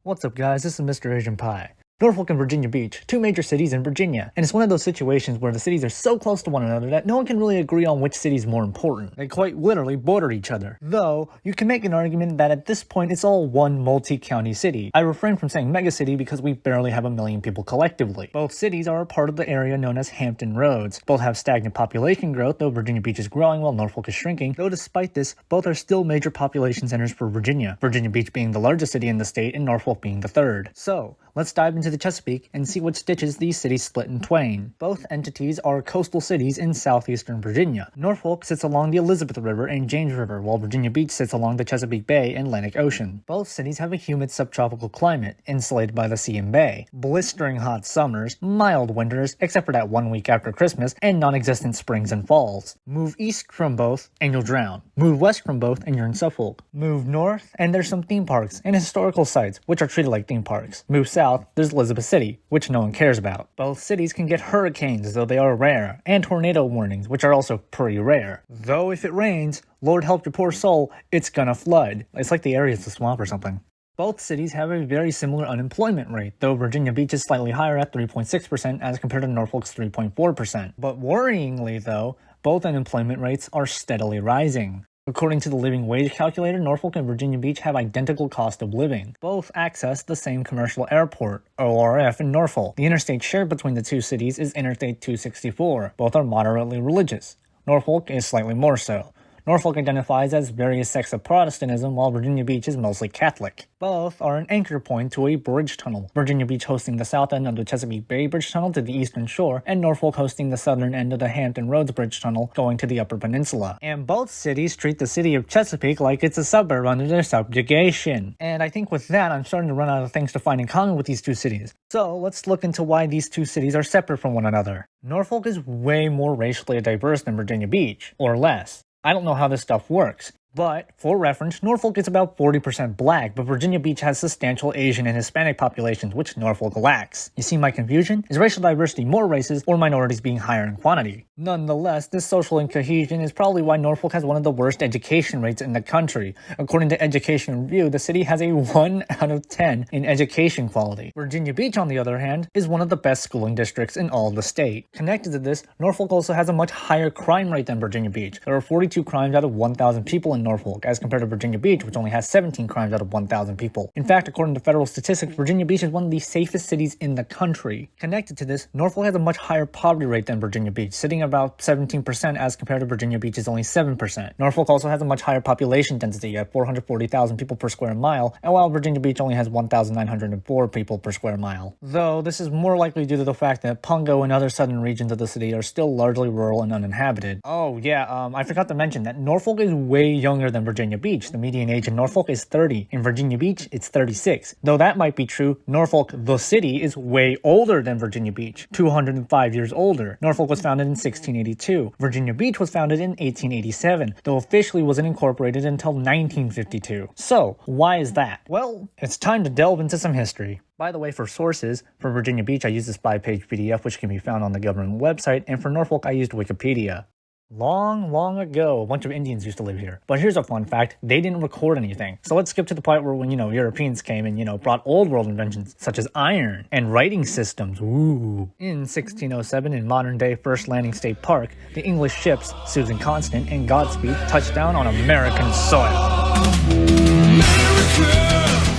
What's up guys, this is Mr. Asian Pie. Norfolk and Virginia Beach, two major cities in Virginia, and it's one of those situations where the cities are so close to one another that no one can really agree on which city is more important. They quite literally border each other. Though, you can make an argument that at this point it's all one multi-county city. I refrain from saying megacity because we barely have 1 million people collectively. Both cities are a part of the area known as Hampton Roads. Both have stagnant population growth, though Virginia Beach is growing while Norfolk is shrinking, though despite this, both are still major population centers for Virginia, Virginia Beach being the largest city in the state and Norfolk being the third. So, let's dive into the Chesapeake and see what stitches these cities split in twain. Both entities are coastal cities in southeastern Virginia. Norfolk sits along the Elizabeth River and James River, while Virginia Beach sits along the Chesapeake Bay and Atlantic Ocean. Both cities have a humid subtropical climate, insulated by the sea and bay. Blistering hot summers, mild winters, except for that 1 week after Christmas, and non-existent springs and falls. Move east from both, and you'll drown. Move west from both, and you're in Suffolk. Move north, and there's some theme parks and historical sites, which are treated like theme parks. Move south, there's Elizabeth City, which no one cares about. Both cities can get hurricanes, though they are rare, and tornado warnings, which are also pretty rare. Though if it rains, Lord help your poor soul, it's gonna flood. It's like the area is a swamp or something. Both cities have a very similar unemployment rate, though Virginia Beach is slightly higher at 3.6% as compared to Norfolk's 3.4%. But worryingly though, both unemployment rates are steadily rising. According to the living wage calculator, Norfolk and Virginia Beach have identical cost of living. Both access the same commercial airport, ORF, in Norfolk. The interstate shared between the two cities is Interstate 264. Both are moderately religious. Norfolk is slightly more so. Norfolk identifies as various sects of Protestantism, while Virginia Beach is mostly Catholic. Both are an anchor point to a bridge tunnel, Virginia Beach hosting the south end of the Chesapeake Bay Bridge Tunnel to the eastern shore, and Norfolk hosting the southern end of the Hampton Roads Bridge Tunnel going to the Upper Peninsula. And both cities treat the city of Chesapeake like it's a suburb under their subjugation. And I think with that, I'm starting to run out of things to find in common with these two cities. So let's look into why these two cities are separate from one another. Norfolk is way more racially diverse than Virginia Beach, or less. I don't know how this stuff works, but for reference, Norfolk is about 40% black, but Virginia Beach has substantial Asian and Hispanic populations, which Norfolk lacks. You see my confusion? Is racial diversity more races or minorities being higher in quantity? Nonetheless, this social incohesion is probably why Norfolk has one of the worst education rates in the country. According to Education Review, the city has a 1 out of 10 in education quality. Virginia Beach, on the other hand, is one of the best schooling districts in all of the state. Connected to this, Norfolk also has a much higher crime rate than Virginia Beach. There are 42 crimes out of 1,000 people in Norfolk, as compared to Virginia Beach, which only has 17 crimes out of 1,000 people. In fact, according to federal statistics, Virginia Beach is one of the safest cities in the country. Connected to this, Norfolk has a much higher poverty rate than Virginia Beach, sitting about 17% as compared to Virginia Beach's only 7%. Norfolk also has a much higher population density at 440,000 people per square mile, and while Virginia Beach only has 1,904 people per square mile. Though this is more likely due to the fact that Pungo and other southern regions of the city are still largely rural and uninhabited. Oh yeah, I forgot to mention that Norfolk is way younger than Virginia Beach. The median age in Norfolk is 30. In Virginia Beach, it's 36. Though that might be true, Norfolk, the city, is way older than Virginia Beach, 205 years older. Norfolk was founded in 1682. Virginia Beach was founded in 1887, though officially wasn't incorporated until 1952. So, why is that? Well, it's time to delve into some history. By the way, for sources, for Virginia Beach I used this 5-page PDF which can be found on the government website, and for Norfolk I used Wikipedia. Long ago, a bunch of Indians used to live here. But here's a fun fact, they didn't record anything. So let's skip to the part where when, Europeans came and, brought old world inventions, such as iron and writing systems. Ooh. In 1607, in modern-day First Landing State Park, the English ships, Susan Constant and Godspeed, touched down on American soil. America,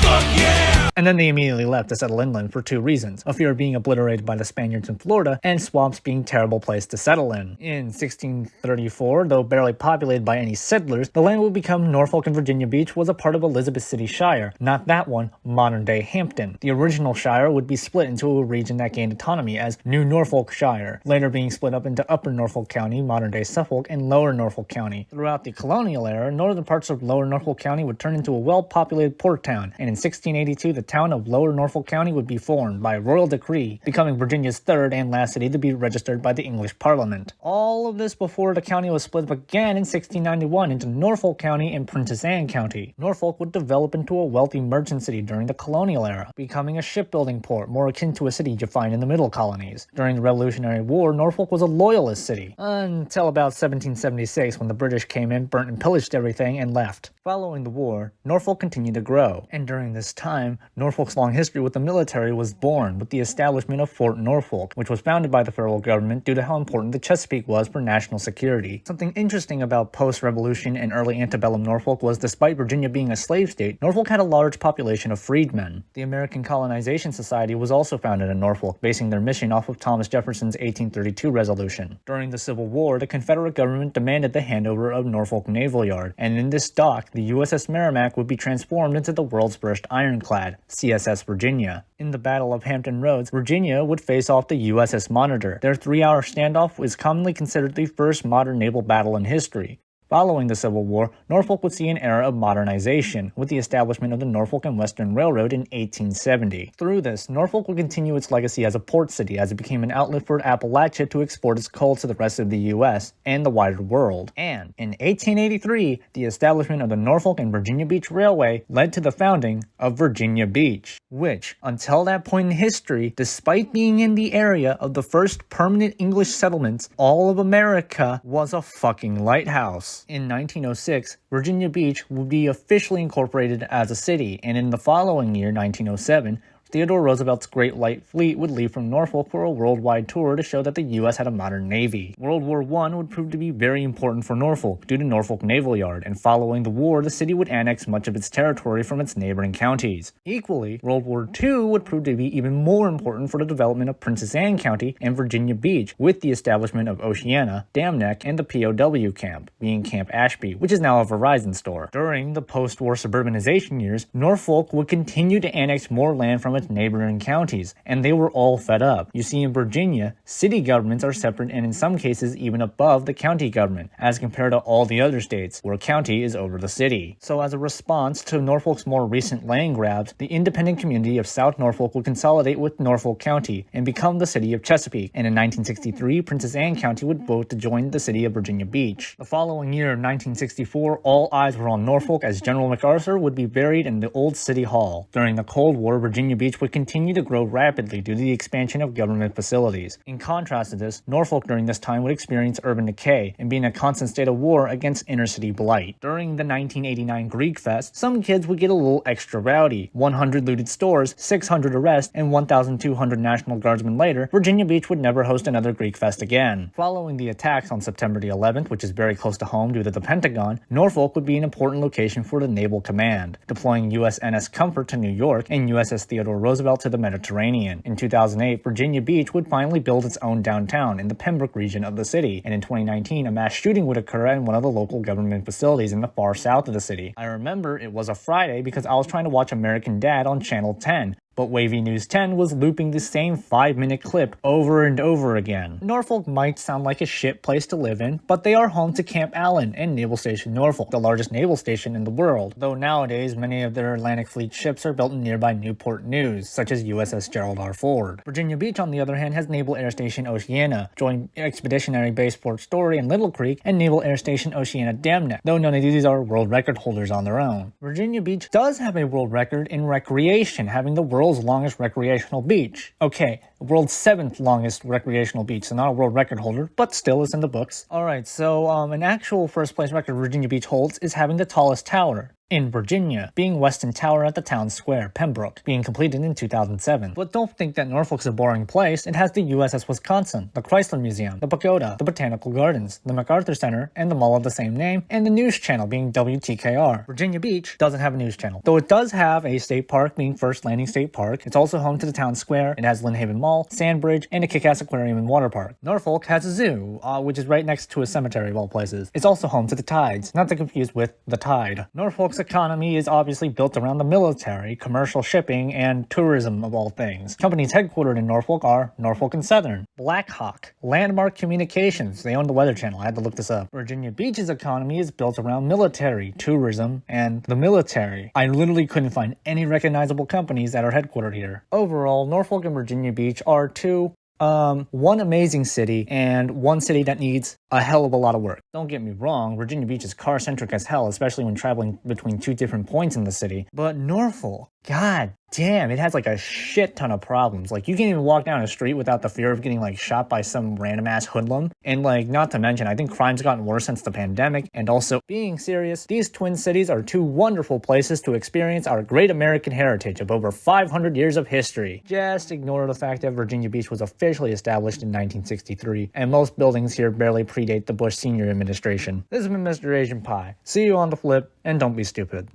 fuck yeah! And then they immediately left to settle inland for two reasons: a fear of being obliterated by the Spaniards in Florida, and swamps being a terrible place to settle in. In 1634, though barely populated by any settlers, the land would become Norfolk, and Virginia Beach was a part of Elizabeth City Shire, not that one, modern-day Hampton. The original shire would be split into a region that gained autonomy as New Norfolk Shire, later being split up into Upper Norfolk County, modern-day Suffolk, and Lower Norfolk County. Throughout the colonial era, northern parts of Lower Norfolk County would turn into a well-populated port town, and in 1682, the town of Lower Norfolk County would be formed by royal decree, becoming Virginia's third and last city to be registered by the English Parliament. All of this before the county was split up again in 1691 into Norfolk County and Princess Anne County. Norfolk would develop into a wealthy merchant city during the colonial era, becoming a shipbuilding port more akin to a city you'd find in the middle colonies. During the Revolutionary War, Norfolk was a loyalist city, until about 1776 when the British came in, burnt and pillaged everything, and left. Following the war, Norfolk continued to grow, and during this time, Norfolk's long history with the military was born with the establishment of Fort Norfolk, which was founded by the federal government due to how important the Chesapeake was for national security. Something interesting about post-revolution and early antebellum Norfolk was, despite Virginia being a slave state, Norfolk had a large population of freedmen. The American Colonization Society was also founded in Norfolk, basing their mission off of Thomas Jefferson's 1832 resolution. During the Civil War, the Confederate government demanded the handover of Norfolk Naval Yard, and in this dock, the USS Merrimac would be transformed into the world's first ironclad, CSS Virginia. In the Battle of Hampton Roads, Virginia would face off the USS Monitor. Their 3-hour standoff is commonly considered the first modern naval battle in history. Following the Civil War, Norfolk would see an era of modernization, with the establishment of the Norfolk and Western Railroad in 1870. Through this, Norfolk would continue its legacy as a port city, as it became an outlet for Appalachia to export its coal to the rest of the U.S. and the wider world. And in 1883, the establishment of the Norfolk and Virginia Beach Railway led to the founding of Virginia Beach, which, until that point in history, despite being in the area of the first permanent English settlements, all of America was a fucking lighthouse. In 1906, Virginia Beach would be officially incorporated as a city, and in the following year, 1907, Theodore Roosevelt's Great Light Fleet would leave from Norfolk for a worldwide tour to show that the U.S. had a modern navy. World War I would prove to be very important for Norfolk due to Norfolk Naval Yard, and following the war, the city would annex much of its territory from its neighboring counties. Equally, World War II would prove to be even more important for the development of Princess Anne County and Virginia Beach, with the establishment of Oceana, Dam Neck, and the POW camp, being Camp Ashby, which is now a Verizon store. During the post-war suburbanization years, Norfolk would continue to annex more land from its neighboring counties, and they were all fed up. You see, in Virginia, city governments are separate and in some cases even above the county government, as compared to all the other states, where county is over the city. So as a response to Norfolk's more recent land grabs, the independent community of South Norfolk would consolidate with Norfolk County and become the city of Chesapeake, and in 1963, Princess Anne County would vote to join the city of Virginia Beach. The following year, 1964, all eyes were on Norfolk as General MacArthur would be buried in the old city hall. During the Cold War, Virginia Beach would continue to grow rapidly due to the expansion of government facilities. In contrast to this, Norfolk during this time would experience urban decay and be in a constant state of war against inner-city blight. During the 1989 Greek Fest, some kids would get a little extra rowdy. 100 looted stores, 600 arrests, and 1,200 National Guardsmen later, Virginia Beach would never host another Greek Fest again. Following the attacks on September the 11th, which is very close to home due to the Pentagon, Norfolk would be an important location for the Naval Command, deploying USNS Comfort to New York and USS Theodore Roosevelt to the Mediterranean. In 2008, Virginia Beach would finally build its own downtown in the Pembroke region of the city, and in 2019, a mass shooting would occur in one of the local government facilities in the far south of the city. I remember it was a Friday because I was trying to watch American Dad on Channel 10, but Wavy News 10 was looping the same 5-minute clip over and over again. Norfolk might sound like a shit place to live in, but they are home to Camp Allen and Naval Station Norfolk, the largest naval station in the world, though nowadays many of their Atlantic Fleet ships are built in nearby Newport News, such as USS Gerald R. Ford. Virginia Beach, on the other hand, has Naval Air Station Oceana, Joint Expeditionary Base Port Story and Little Creek, and Naval Air Station Oceana Dam Neck, though none of these are world record holders on their own. Virginia Beach does have a world record in recreation, having the world's longest recreational beach. Okay, the world's 7th longest recreational beach, so not a world record holder, but still is in the books. Alright, so an actual first place record Virginia Beach holds is having the tallest tower in Virginia, being Weston Tower at the town square, Pembroke, being completed in 2007. But don't think that Norfolk's a boring place. It has the USS Wisconsin, the Chrysler Museum, the Pagoda, the Botanical Gardens, the MacArthur Center, and the mall of the same name, and the news channel being WTKR. Virginia Beach doesn't have a news channel, though it does have a state park being First Landing State Park. It's also home to the town square. It has Lynn Haven Mall, Sandbridge, and a kick-ass aquarium and water park. Norfolk has a zoo, which is right next to a cemetery of all places. It's also home to the Tides, not to confuse with the Tide. Norfolk's economy is obviously built around the military, commercial shipping, and tourism of all things. Companies headquartered in Norfolk are Norfolk and Southern, Blackhawk, Landmark Communications, they own the Weather Channel, I had to look this up. Virginia Beach's economy is built around military, tourism, and the military. I literally couldn't find any recognizable companies that are headquartered here. Overall, Norfolk and Virginia Beach are two one amazing city and one city that needs a hell of a lot of work. Don't get me wrong, Virginia Beach is car-centric as hell, especially when traveling between two different points in the city. But Norfolk, god damn, it has like a shit ton of problems. Like, you can't even walk down a street without the fear of getting like shot by some random ass hoodlum. And like, not to mention, I think crime's gotten worse since the pandemic. And also, being serious, these twin cities are two wonderful places to experience our great American heritage of over 500 years of history. Just ignore the fact that Virginia Beach was officially established in 1963, and most buildings here barely predate the Bush Senior administration. This has been Mr. Asian Pie. See you on the flip, and don't be stupid.